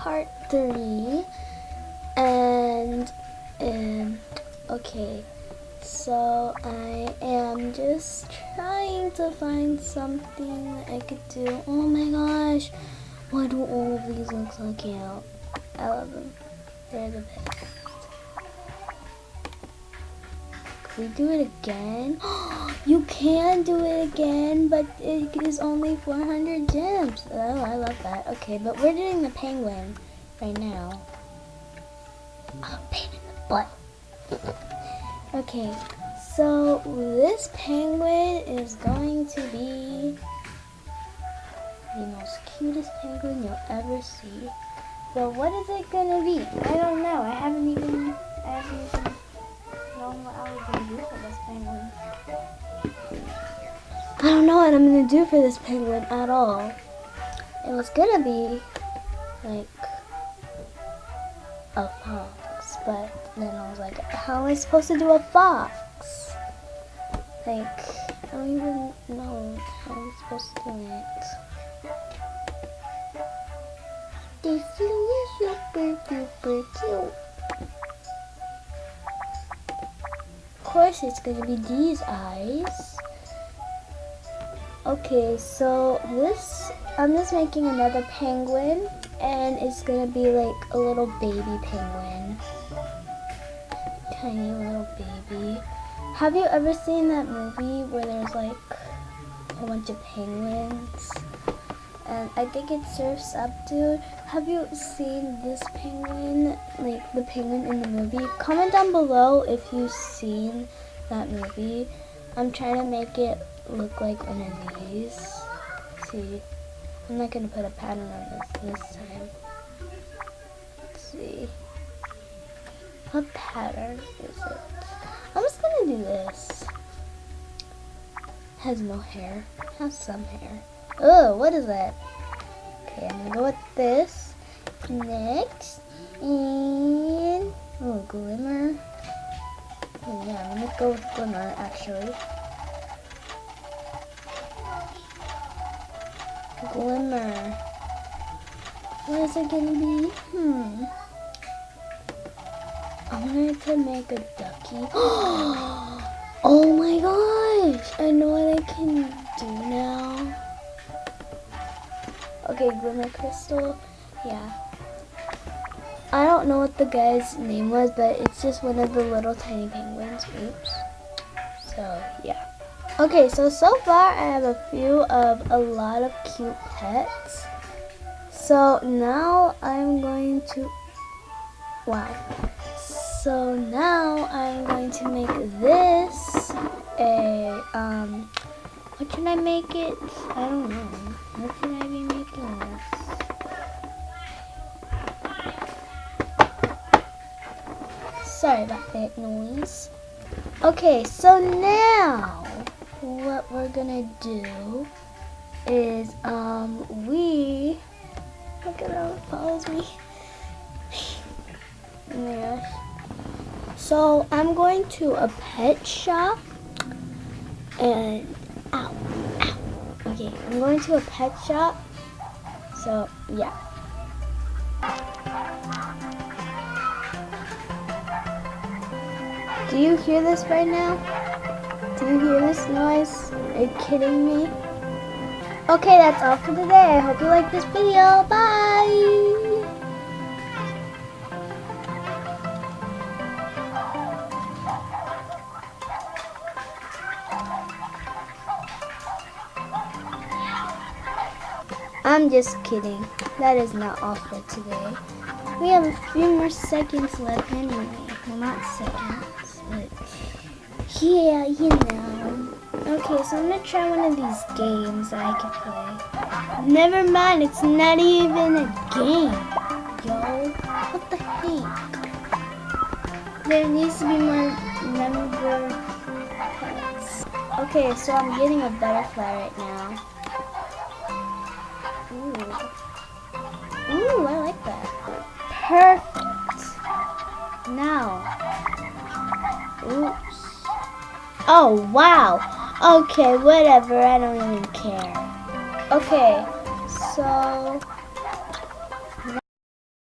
part 3. And okay, so I am just trying to find something that I could do. Oh my gosh, why do all of these look so cute? I love them. They're the best. Can we do it again? You can do it again, but it is only 400 gems. Oh, I love that. Okay, but we're doing the penguin right now. Oh, pain in the butt. Okay, so this penguin is going to be the most cutest penguin you'll ever see. But what is it gonna be? I don't know. I haven't even known what I was gonna do for this penguin. I don't know what I'm gonna do for this penguin at all. It was gonna be like a fox, but then I was like, how am I supposed to do a fox? Like, I don't even know how I'm supposed to do it. This is super duper cute. Of course it's gonna be these eyes. Okay, so I'm just making another penguin, and it's gonna be like a little baby penguin. Tiny little baby. Have you ever seen that movie where there's like a bunch of penguins? And I think it's Surf's Up, dude. Have you seen this penguin, like the penguin in the movie? Comment down below if you've seen that movie. I'm trying to make it look like one of these. See, I'm not gonna put a pattern on this time. Let's see. What pattern is it? I'm just gonna do this. Has no hair. Has some hair. Oh, what is that? Okay, I'm gonna go with this next. And oh, glimmer. Oh yeah, I'm gonna go with glimmer actually. Glimmer. What is it gonna be? I wanted to make a ducky. Oh my gosh! I know what I can do now. Okay, glimmer crystal. Yeah. I don't know what the guy's name was, but it's just one of the little tiny penguins. Oops. So, yeah. Okay, so far I have a lot of cute pets. So now I'm going to, wow. So now I'm going to make this a, what can I make it? I don't know. What can I be making this? Sorry about that noise. Okay, so now what we're gonna do is look at how it follows me. Oh my gosh. So I'm going to a pet shop and okay, I'm going to a pet shop. So yeah. Do you hear this right now? Do you hear this noise? Are you kidding me? Okay, that's all for today. I hope you liked this video. Bye! I'm just kidding. That is not all for today. We have a few more seconds left anyway. Well, not seconds, but yeah, you know. Okay, so I'm gonna try one of these games that I can play. Never mind, it's not even a game, yo. What the heck? There needs to be more member pets. Okay, so I'm getting a butterfly right now. Ooh, I like that. Perfect. Now. Oops. Oh, wow. Okay, whatever. I don't even care. Okay, so